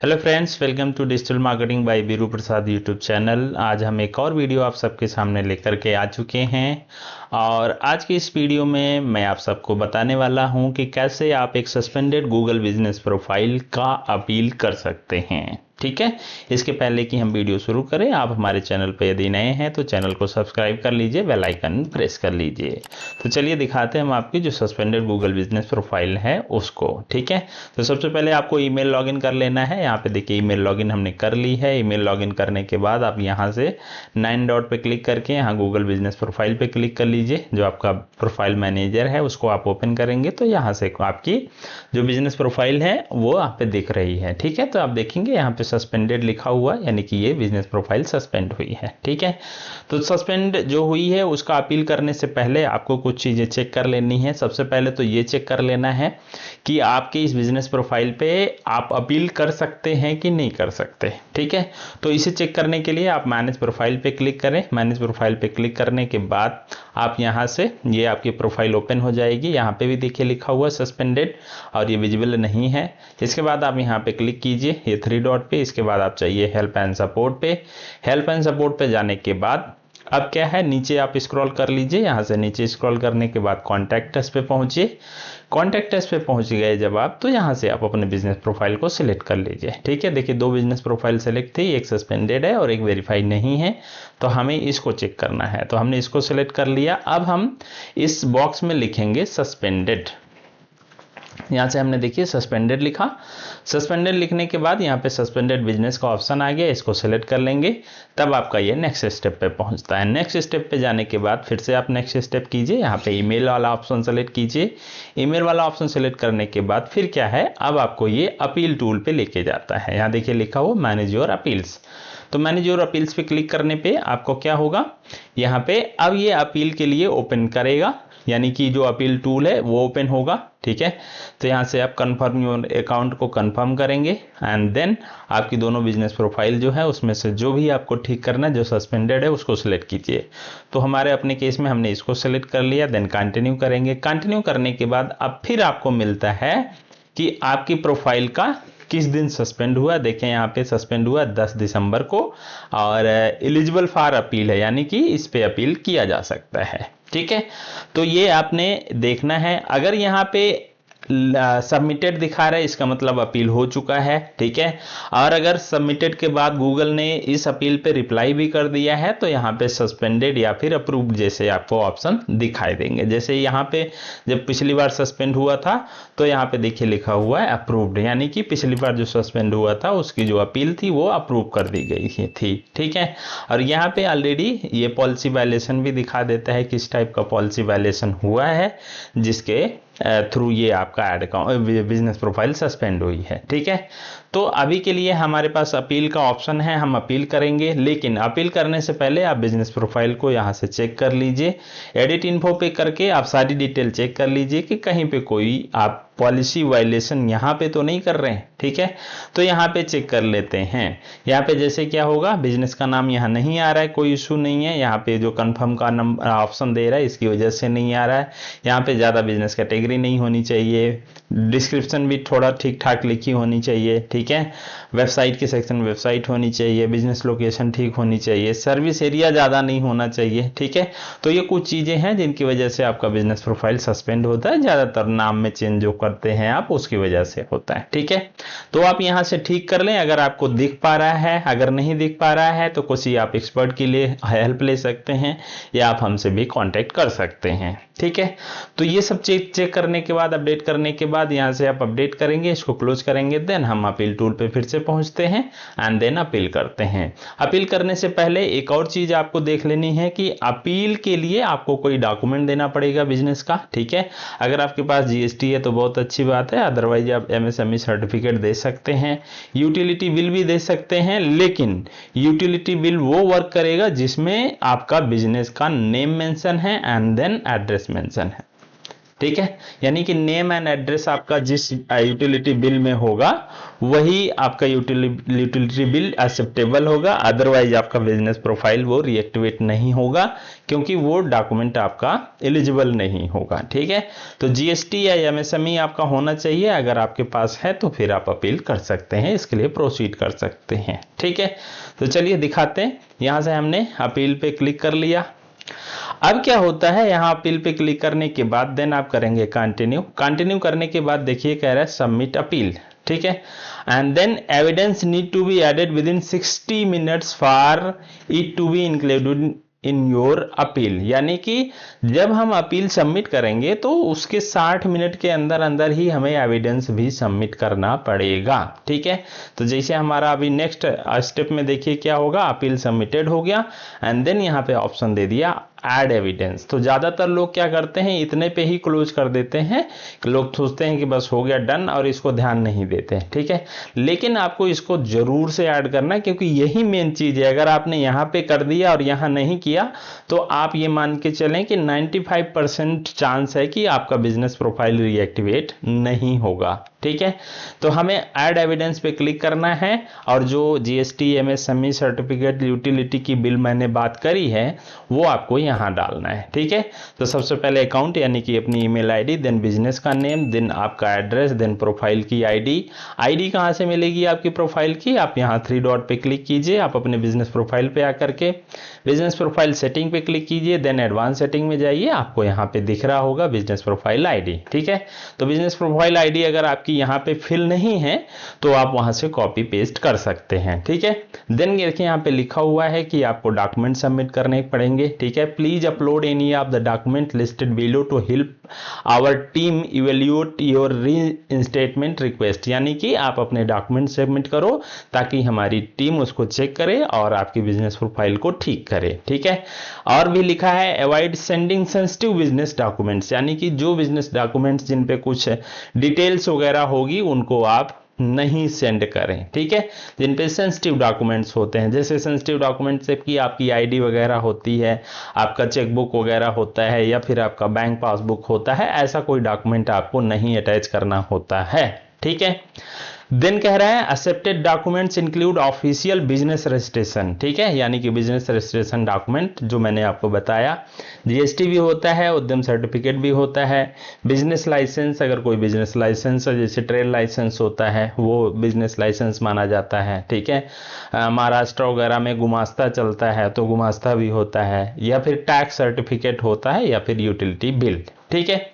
Hello friends, welcome to digital marketing by Biru Prasad YouTube channel. आज हम एक और वीडियो आप सबके सामने लेकर के आ चुके हैं और आज की इस वीडियो में मैं आप सबको बताने वाला हूं कि कैसे आप एक सस्पेंडेड गूगल बिजनेस प्रोफाइल का अपील कर सकते हैं। ठीक है, इसके पहले कि हम वीडियो शुरू करें, आप हमारे चैनल पर यदि नए हैं तो चैनल को सब्सक्राइब कर लीजिए, बेल आइकन प्रेस कर लीजिए। तो चलिए दिखाते हैं हम आपकी जो सस्पेंडेड गूगल बिजनेस प्रोफाइल है उसको। ठीक है, तो सबसे पहले आपको ईमेल लॉगिन कर लेना है। यहाँ पे देखिए ईमेल लॉगिन हमने कर ली है। ईमेल लॉगिन करने के बाद आप यहाँ से 9 डॉट पे क्लिक करके यहाँ गूगल बिजनेस प्रोफाइल पे क्लिक कर लीजिए। जो आपका प्रोफाइल मैनेजर है उसको आप ओपन करेंगे तो यहाँ से आपकी जो बिजनेस प्रोफाइल है वो आप पे दिख रही है। ठीक है, तो आप देखेंगे यहाँ पे सस्पेंडेड लिखा हुआ, यानी कि ये बिजनेस प्रोफाइल सस्पेंड हुई है। ठीक है, तो सस्पेंड जो हुई है उसका अपील करने से पहले आपको कुछ चीजें चेक कर लेनी है। सबसे पहले तो ये चेक कर लेना है कि आपके इस बिजनेस प्रोफाइल पे आप अपील कर सकते हैं कि नहीं कर सकते। ठीक है, तो इसे चेक करने के लिए आप मैनेज प्रोफाइल पे क्लिक करें। मैनेज प्रोफाइल पे क्लिक करने के बाद आप यहां से ये आपकी प्रोफाइल ओपन हो जाएगी। यहाँ पे भी देखिए लिखा हुआ सस्पेंडेड और ये विजिबल नहीं है। इसके बाद आप यहाँ पे क्लिक कीजिए ये 3 डॉट पे। इसके बाद आप चाहिए हेल्प एंड सपोर्ट पे। हेल्प एंड सपोर्ट पे जाने के बाद अब क्या है, नीचे आप स्क्रॉल कर लीजिए। यहाँ से नीचे स्क्रॉल करने के बाद कॉन्टैक्ट अस पे पहुंचिए। कॉन्टैक्ट अस पे पहुंच गए जब आप, तो यहाँ से आप अपने बिजनेस प्रोफाइल को सिलेक्ट कर लीजिए। ठीक है, देखिए 2 बिजनेस प्रोफाइल सेलेक्ट थी, एक सस्पेंडेड है और एक वेरीफाइड नहीं है, तो हमें इसको चेक करना है। तो हमने इसको सिलेक्ट कर लिया। अब हम इस बॉक्स में लिखेंगे सस्पेंडेड। यहाँ से हमने देखिए सस्पेंडेड लिखा। सस्पेंडेड लिखने के बाद यहाँ पे सस्पेंडेड बिजनेस का ऑप्शन आ गया, इसको सेलेक्ट कर लेंगे। तब आपका ये नेक्स्ट स्टेप पे पहुंचता है। नेक्स्ट स्टेप पे जाने के बाद फिर से आप नेक्स्ट स्टेप कीजिए। यहाँ पे ईमेल वाला ऑप्शन सेलेक्ट कीजिए। ईमेल वाला ऑप्शन सेलेक्ट करने के बाद फिर क्या है, अब आपको ये अपील टूल पे लेके जाता है। यहाँ देखिए लिखा हुआ मैनेज योर अपील्स। तो मैनेज योर अपील्स पे क्लिक करने पे आपको क्या होगा, यहाँ पे अब ये अपील के लिए ओपन करेगा, यानी कि जो अपील टूल है वो ओपन होगा। ठीक है, तो यहाँ से आप कंफर्म योर अकाउंट को कंफर्म करेंगे एंड देन आपकी दोनों बिजनेस प्रोफाइल जो है उसमें से जो भी आपको ठीक करना है, जो सस्पेंडेड है उसको सिलेक्ट कीजिए। तो हमारे अपने केस में हमने इसको सिलेक्ट कर लिया। देन कंटिन्यू करेंगे। कंटिन्यू करने के बाद अब फिर आपको मिलता है कि आपकी प्रोफाइल का किस दिन सस्पेंड हुआ। देखें यहाँ पे सस्पेंड हुआ 10 दिसंबर को और एलिजिबल फॉर अपील है, यानी कि इस पे अपील किया जा सकता है। ठीक है, तो ये आपने देखना है। अगर यहाँ पे सबमिटेड दिखा रहा है इसका मतलब अपील हो चुका है। ठीक है, और अगर सबमिटेड के बाद गूगल ने इस अपील पे रिप्लाई भी कर दिया है तो यहाँ पे सस्पेंडेड या फिर अप्रूव्ड जैसे आपको ऑप्शन दिखाई देंगे। जैसे यहाँ पे जब पिछली बार सस्पेंड हुआ था तो यहाँ पे देखिए लिखा हुआ है अप्रूव्ड, यानी कि पिछली बार जो सस्पेंड हुआ था उसकी जो अपील थी वो अप्रूव कर दी गई थी। ठीक है, और यहाँ पे ऑलरेडी ये पॉलिसी वायलेशन भी दिखा देता है किस टाइप का पॉलिसी वायलेशन हुआ है जिसके थ्रू ये आपका ad account business profile suspend हुई है। ठीक है, तो अभी के लिए हमारे पास अपील का ऑप्शन है, हम अपील करेंगे। लेकिन अपील करने से पहले आप बिजनेस प्रोफाइल को यहाँ से चेक कर लीजिए। एडिट इन्फो पे करके आप सारी डिटेल चेक कर लीजिए कि कहीं पे कोई आप पॉलिसी वायलेशन यहाँ पे तो नहीं कर रहे हैं। ठीक है, तो यहाँ पे चेक कर लेते हैं। यहाँ पे जैसे क्या होगा, बिजनेस का नाम यहाँ नहीं आ रहा है, कोई इशू नहीं है। यहाँ पे जो कंफर्म का नंबर ऑप्शन दे रहा है इसकी वजह से नहीं आ रहा है। यहाँ पे ज़्यादा बिजनेस कैटेगरी नहीं होनी चाहिए। डिस्क्रिप्शन भी थोड़ा ठीक ठाक लिखी होनी चाहिए। ठीक है, वेबसाइट के सेक्शन वेबसाइट होनी चाहिए। बिजनेस लोकेशन ठीक होनी चाहिए। सर्विस एरिया ज़्यादा नहीं होना चाहिए। ठीक है, तो ये कुछ चीज़ें हैं जिनकी वजह से आपका बिजनेस प्रोफाइल सस्पेंड होता है। ज़्यादातर नाम में चेंज जो करते हैं आप उसकी वजह से होता है। ठीक है, तो आप यहाँ से ठीक कर लें। अगर आपको दिख पा रहा है, अगर नहीं दिख पा रहा है तो किसी आप एक्सपर्ट के लिए हेल्प ले सकते हैं या आप हमसे भी कांटेक्ट कर सकते हैं। ठीक है, तो ये सब चेक करने के बाद, अपडेट करने के बाद यहाँ से आप अपडेट करेंगे, इसको क्लोज करेंगे। देन हम अपील टूल पे फिर से पहुंचते हैं एंड देन अपील करते हैं। अपील करने से पहले एक और चीज आपको देख लेनी है कि अपील के लिए आपको कोई डॉक्यूमेंट देना पड़ेगा बिजनेस का। ठीक है, अगर आपके पास जीएसटी है तो बहुत अच्छी बात है, अदरवाइज आप एमएसएमई सर्टिफिकेट दे सकते हैं, यूटिलिटी बिल भी दे सकते हैं। लेकिन यूटिलिटी बिल वो वर्क करेगा जिसमें आपका बिजनेस का नेम मेंशन है एंड देन एड्रेस मेंशन है। ठीक है, यानी कि नेम एंड एड्रेस आपका जिस यूटिलिटी बिल में होगा वही आपका यूटिलिटी बिल एक्सेप्टेबल होगा, अदरवाइज आपका बिजनेस प्रोफाइल वो रिएक्टिवेट नहीं होगा क्योंकि वो डॉक्यूमेंट आपका एलिजिबल नहीं होगा। ठीक है, तो जीएसटी या एमएसएमई आपका होना चाहिए, अगर आपके पास है तो फिर आप अपील कर सकते हैं, इसके लिए प्रोसीड कर सकते हैं। ठीक है, तो चलिए दिखाते हैं। यहां से हमने अपील पे क्लिक कर लिया। अब क्या होता है, यहां अपील पे क्लिक करने के बाद देन आप करेंगे कंटिन्यू। कंटिन्यू करने के बाद देखिए कह रहा है सबमिट अपील। ठीक है, and then evidence need to be added within 60 minutes for it to be included in your appeal, यानी कि जब हम अपील सबमिट करेंगे तो उसके 60 मिनट के अंदर अंदर ही हमें एविडेंस भी सबमिट करना पड़ेगा। ठीक है, तो जैसे हमारा अभी नेक्स्ट स्टेप में देखिए क्या होगा, अपील सबमिटेड हो गया एंड देन यहाँ पे ऑप्शन दे दिया ऐड एविडेंस। तो ज्यादातर लोग क्या करते हैं, इतने पे ही क्लोज कर देते हैं, लोग सोचते हैं कि बस हो गया डन और इसको ध्यान नहीं देते हैं। ठीक है, लेकिन आपको इसको जरूर से ऐड करना है क्योंकि यही मेन चीज है। अगर आपने यहाँ पे कर दिया और यहाँ नहीं किया तो आप ये मान के चलें कि 95% चांस है कि आपका बिजनेस प्रोफाइल रीएक्टिवेट नहीं होगा। ठीक है, तो हमें ऐड एविडेंस पे क्लिक करना है और जो जीएसटी एमएसएमई सर्टिफिकेट यूटिलिटी की बिल मैंने बात करी है वो आपको यहाँ डालना है। ठीक है, तो सबसे पहले अकाउंट यानी कि अपनी ईमेल आईडी, देन बिजनेस का नेम, देन आपका एड्रेस, देन प्रोफाइल की आईडी। आईडी कहाँ से मिलेगी आपकी प्रोफाइल की, आप यहाँ 3 डॉट पे क्लिक कीजिए, आप अपने बिजनेस प्रोफाइल पे आकर के बिजनेस प्रोफाइल सेटिंग पे क्लिक कीजिए, देन एडवांस सेटिंग में जाइए, आपको यहाँ पे दिख रहा होगा बिजनेस प्रोफाइल आईडी। ठीक है, तो बिजनेस प्रोफाइल आईडी अगर आपकी यहाँ पे फिल नहीं है तो आप वहां से कॉपी पेस्ट कर सकते हैं। ठीक है, देन देखिए यहाँ पे लिखा हुआ है कि आपको डॉक्यूमेंट सबमिट करने पड़ेंगे। ठीक है, please upload any of the document listed below to help our team evaluate your reinstatement request, यानी कि आप अपने डॉक्यूमेंट सबमिट करो ताकि हमारी टीम उसको चेक करे और आपकी बिजनेस प्रोफाइल को ठीक करे। ठीक है, और भी लिखा है avoid sending sensitive business documents, यानी कि जो बिजनेस डॉक्यूमेंट्स जिन पे कुछ डिटेल्स वगैरह होगी उनको आप नहीं सेंड करें। ठीक है, जिन पे सेंसिटिव डॉक्यूमेंट्स होते हैं, जैसे सेंसिटिव डॉक्यूमेंट्स की आपकी आईडी वगैरह होती है, आपका चेकबुक वगैरह होता है या फिर आपका बैंक पासबुक होता है, ऐसा कोई डॉक्यूमेंट आपको नहीं अटैच करना होता है। ठीक है, देन कह रहा है accepted documents include official business registration. ठीक है, यानी कि बिजनेस रजिस्ट्रेशन डॉक्यूमेंट जो मैंने आपको बताया, जीएसटी भी होता है, उद्यम सर्टिफिकेट भी होता है, बिजनेस लाइसेंस, अगर कोई बिजनेस लाइसेंस जैसे ट्रेड लाइसेंस होता है वो बिजनेस लाइसेंस माना जाता है। ठीक है, महाराष्ट्र वगैरह में गुमास्ता चलता है तो गुमास्ता भी होता है, या फिर टैक्स सर्टिफिकेट होता है, या फिर यूटिलिटी बिल। ठीक है,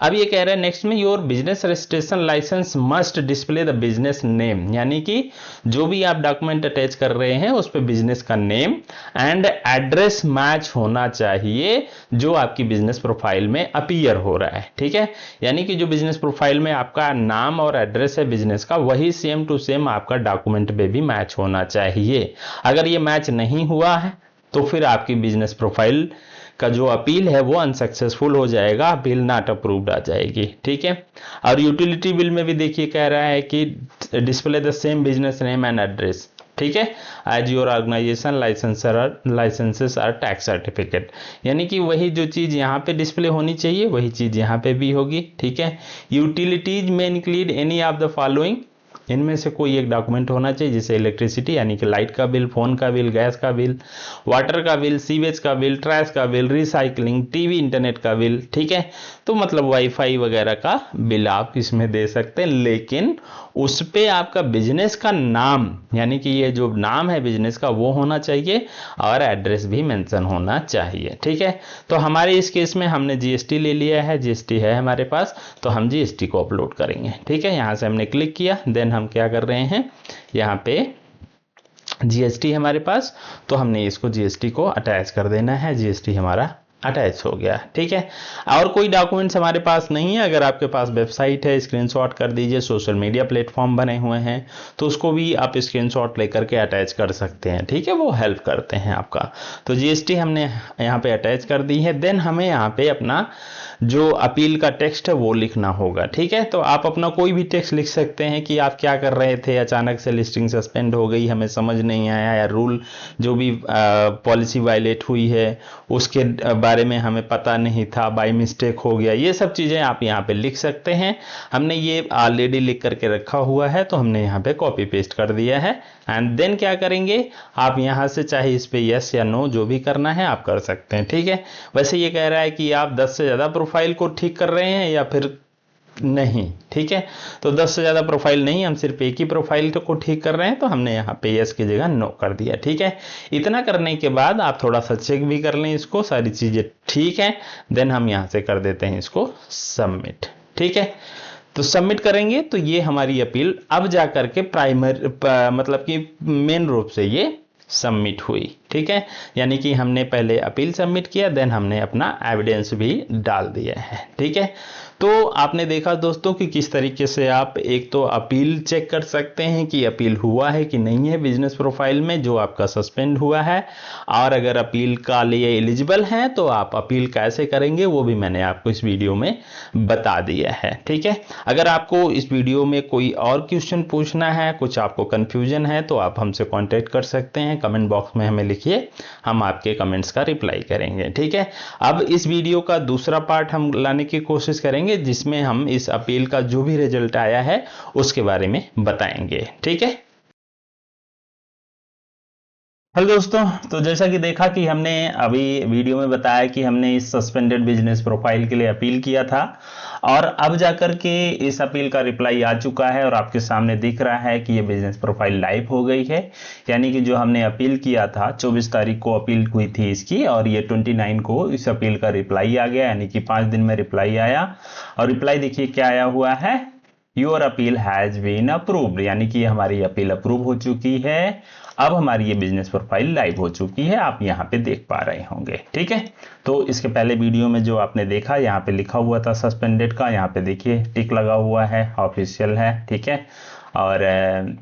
अब ये कह रहे हैं नेक्स्ट में your business registration licence must display the business name, यानी कि जो भी आप डॉक्यूमेंट अटैच कर रहे हैं उस पे बिजनेस का नेम एंड एड्रेस मैच होना चाहिए जो आपकी बिजनेस प्रोफाइल में अपीयर हो रहा है। ठीक है, यानी कि जो बिजनेस प्रोफाइल में आपका नाम और एड्रेस है बिजनेस का, वही सेम टू सेम आपका डॉक्यूमेंट पे भी मैच होना चाहिए। अगर ये मैच नहीं हुआ है तो फिर आपकी बिजनेस प्रोफाइल का जो अपील है वो अनसक्सेसफुल हो जाएगा, अपील नॉट अप्रूव्ड आ जाएगी। ठीक है, और यूटिलिटी बिल में भी देखिए कह रहा है कि display the same business name and address. ठीक है, as your organisation licences or tax certificate, यानी कि वही जो चीज यहाँ पे डिस्प्ले होनी चाहिए वही चीज यहाँ पे भी होगी। ठीक है, यूटिलिटीज में include any of the following, इनमें से कोई एक डॉक्यूमेंट होना चाहिए, जैसे इलेक्ट्रिसिटी यानी कि लाइट का बिल, फोन का बिल, गैस का बिल, वाटर का बिल, सीवेज का बिल, ट्रैश का बिल, रिसाइकलिंग, टीवी इंटरनेट का बिल। ठीक है, तो मतलब वाईफाई वगैरह का बिल आप इसमें दे सकते हैं, लेकिन उस पे आपका बिजनेस का नाम यानी कि ये जो नाम है बिजनेस का वो होना चाहिए और एड्रेस भी मेंशन होना चाहिए। ठीक है, तो हमारे इस केस में हमने जीएसटी ले लिया है, जीएसटी है हमारे पास, तो हम जीएसटी को अपलोड करेंगे। ठीक है, यहां से हमने क्लिक किया, देन हम क्या कर रहे हैं, यहाँ पे जीएसटी हमारे पास, तो हमने इसको जीएसटी को अटैच कर देना है। जीएसटी हमारा अटैच हो गया। ठीक है, और कोई डॉक्यूमेंट्स हमारे पास नहीं है। अगर आपके पास वेबसाइट है स्क्रीनशॉट कर दीजिए, सोशल मीडिया प्लेटफॉर्म बने हुए हैं तो उसको भी आप स्क्रीनशॉट लेकर के अटैच कर सकते हैं। ठीक है, वो हेल्प करते हैं आपका। तो जीएसटी हमने यहाँ पे अटैच कर दी है। देन हमें यहाँ पे अपना जो अपील का टेक्स्ट है वो लिखना होगा। ठीक है, तो आप अपना कोई भी टेक्स्ट लिख सकते हैं कि आप क्या कर रहे थे, अचानक से लिस्टिंग सस्पेंड हो गई, हमें समझ नहीं आया, या रूल जो भी पॉलिसी वायलेट हुई है उसके बारे में हमें पता नहीं था, बाय मिस्टेक हो गया, ये सब चीज़ें आप यहाँ पे लिख सकते हैं। हमने ये ऑलरेडी लिख करके रखा हुआ है, तो हमने यहाँ पे कॉपी पेस्ट कर दिया है। एंड देन क्या करेंगे, आप यहाँ से चाहे इस पे यस या नो जो भी करना है आप कर सकते हैं, ठीक है। वैसे ये कह रहा है कि आप 10 से ज़्यादा प्रोफाइल को ठीक कर रहे हैं या फिर नहीं, ठीक है। तो 10 से ज़्यादा प्रोफाइल नहीं, हम सिर्फ एक ही प्रोफाइल को ठीक कर रहे हैं, तो हमने यहाँ पे यस की जगह नो कर दिया, ठीक है। इतना करने के बाद आप थोड़ा सा चेक भी कर लें इसको, सारी चीज़ें ठीक है, देन हम यहाँ से कर देते हैं इसको सबमिट, ठीक है। तो सबमिट करेंगे तो ये हमारी अपील अब जा करके मतलब कि मेन रूप से ये सबमिट हुई, ठीक है। यानी कि हमने पहले अपील सबमिट किया, देन हमने अपना एविडेंस भी डाल दिया है, ठीक है। तो आपने देखा दोस्तों कि किस तरीके से आप एक तो अपील चेक कर सकते हैं कि अपील हुआ है कि नहीं है बिजनेस प्रोफाइल में जो आपका सस्पेंड हुआ है, और अगर अपील का लिए एलिजिबल हैं तो आप अपील कैसे करेंगे वो भी मैंने आपको इस वीडियो में बता दिया है, ठीक है। अगर आपको इस वीडियो में कोई और क्वेश्चन पूछना है, कुछ आपको कंफ्यूजन है, तो आप हमसे कांटेक्ट कर सकते हैं, कमेंट बॉक्स में हमें लिखिए, हम आपके कमेंट्स का रिप्लाई करेंगे, ठीक है। अब इस वीडियो का दूसरा पार्ट हम लाने की कोशिश करेंगे जिसमें हम इस अपील का जो भी रिजल्ट आया है उसके बारे में बताएंगे, ठीक है। हेलो दोस्तों, तो जैसा कि देखा कि हमने अभी वीडियो में बताया कि हमने इस सस्पेंडेड बिजनेस प्रोफाइल के लिए अपील किया था, और अब जाकर के इस अपील का रिप्लाई आ चुका है और आपके सामने दिख रहा है कि ये बिजनेस प्रोफाइल लाइव हो गई है। यानी कि जो हमने अपील किया था, 24 तारीख को अपील हुई थी इसकी, और ये 29 को इस अपील का रिप्लाई आ गया, यानी कि 5 दिन में रिप्लाई आया। और रिप्लाई देखिए क्या आया हुआ है, your appeal has been approved, यानी कि हमारी अपील अप्रूव हो चुकी है। अब हमारी ये बिजनेस प्रोफाइल लाइव हो चुकी है, आप यहाँ पे देख पा रहे होंगे, ठीक है। तो इसके पहले वीडियो में जो आपने देखा, यहाँ पे लिखा हुआ था सस्पेंडेड का, यहाँ पे देखिए टिक लगा हुआ है, ऑफिशियल है, ठीक है। और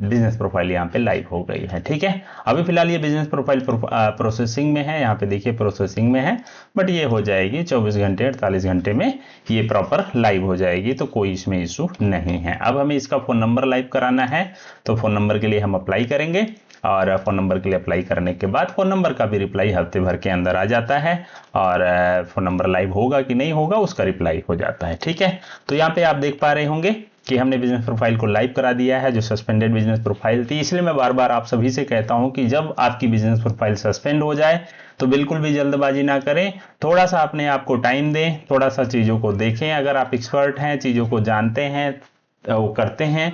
बिजनेस प्रोफाइल यहाँ पे लाइव हो गई है, ठीक है। अभी फिलहाल ये बिजनेस प्रोफाइल प्रोसेसिंग में है, यहाँ पे देखिए प्रोसेसिंग में है, बट ये हो जाएगी 24 घंटे 48 घंटे में ये प्रॉपर लाइव हो जाएगी, तो कोई इसमें इशू नहीं है। अब हमें इसका फोन नंबर लाइव कराना है, तो फोन नंबर के लिए हम अप्लाई करेंगे, और फोन नंबर के लिए अप्लाई करने के बाद फोन नंबर का भी रिप्लाई हफ्ते भर के अंदर आ जाता है, और फोन नंबर लाइव होगा कि नहीं होगा उसका रिप्लाई हो जाता है, ठीक है। तो यहाँ पे आप देख पा रहे होंगे कि हमने बिजनेस प्रोफाइल को लाइव करा दिया है, जो सस्पेंडेड बिजनेस प्रोफाइल थी। इसलिए मैं बार बार आप सभी से कहता हूं कि जब आपकी बिजनेस प्रोफाइल सस्पेंड हो जाए तो बिल्कुल भी जल्दबाजी ना करें, थोड़ा सा अपने आप को टाइम दें, थोड़ा सा चीज़ों को देखें। अगर आप एक्सपर्ट हैं, चीज़ों को जानते हैं, वो करते हैं,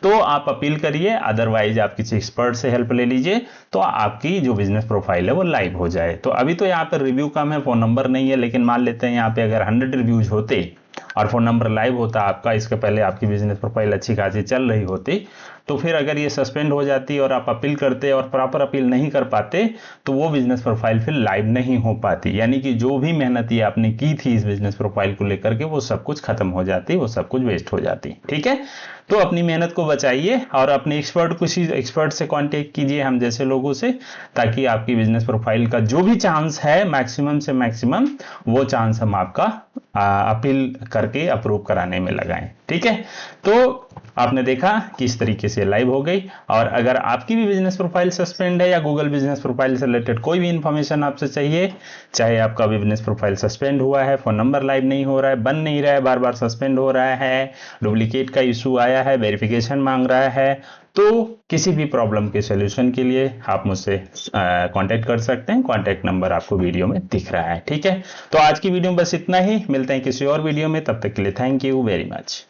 तो आप अपील करिए, अदरवाइज आप किसी एक्सपर्ट से हेल्प ले लीजिए, तो आपकी जो बिजनेस प्रोफाइल है वो लाइव हो जाए। तो अभी तो यहाँ पर रिव्यू कम है, फोन नंबर नहीं है, लेकिन मान लेते हैं यहाँ पे अगर 100 रिव्यूज होते और फोन नंबर लाइव होता आपका, इसके पहले आपकी बिजनेस प्रोफाइल अच्छी खासी चल रही होती, तो फिर अगर ये सस्पेंड हो जाती और आप अपील करते और प्रॉपर अपील नहीं कर पाते, तो वो बिजनेस प्रोफाइल फिर लाइव नहीं हो पाती। यानी कि जो भी मेहनत ये आपने की थी इस बिजनेस प्रोफाइल को लेकर के, वो सब कुछ खत्म हो जाती, वो सब कुछ वेस्ट हो जाती, ठीक है। तो अपनी मेहनत को बचाइए और अपने एक्सपर्ट से कांटेक्ट कीजिए, हम जैसे लोगों से, ताकि आपकी बिजनेस प्रोफाइल का जो भी चांस है मैक्सिमम से मैक्सिमम, वो चांस हम आपका अपील करके अप्रूव कराने में लगाएं, ठीक है। तो आपने देखा कि इस तरीके से लाइव हो गई। और अगर आपकी भी बिजनेस प्रोफाइल सस्पेंड है या गूगल बिजनेस प्रोफाइल से रिलेटेड कोई भी इंफॉर्मेशन आपसे चाहिए, चाहे आपका बिजनेस प्रोफाइल सस्पेंड हुआ है, फोन नंबर लाइव नहीं हो रहा है, बन नहीं रहा है, बार बार सस्पेंड हो रहा है, डुप्लीकेट का इशू आया है, वेरिफिकेशन मांग रहा है, तो किसी भी प्रॉब्लम के सोल्यूशन के लिए आप मुझसे कांटेक्ट कर सकते हैं। कांटेक्ट नंबर आपको वीडियो में दिख रहा है, ठीक है। तो आज की वीडियो में बस इतना ही, मिलते हैं किसी और वीडियो में, तब तक के लिए थैंक यू वेरी मच।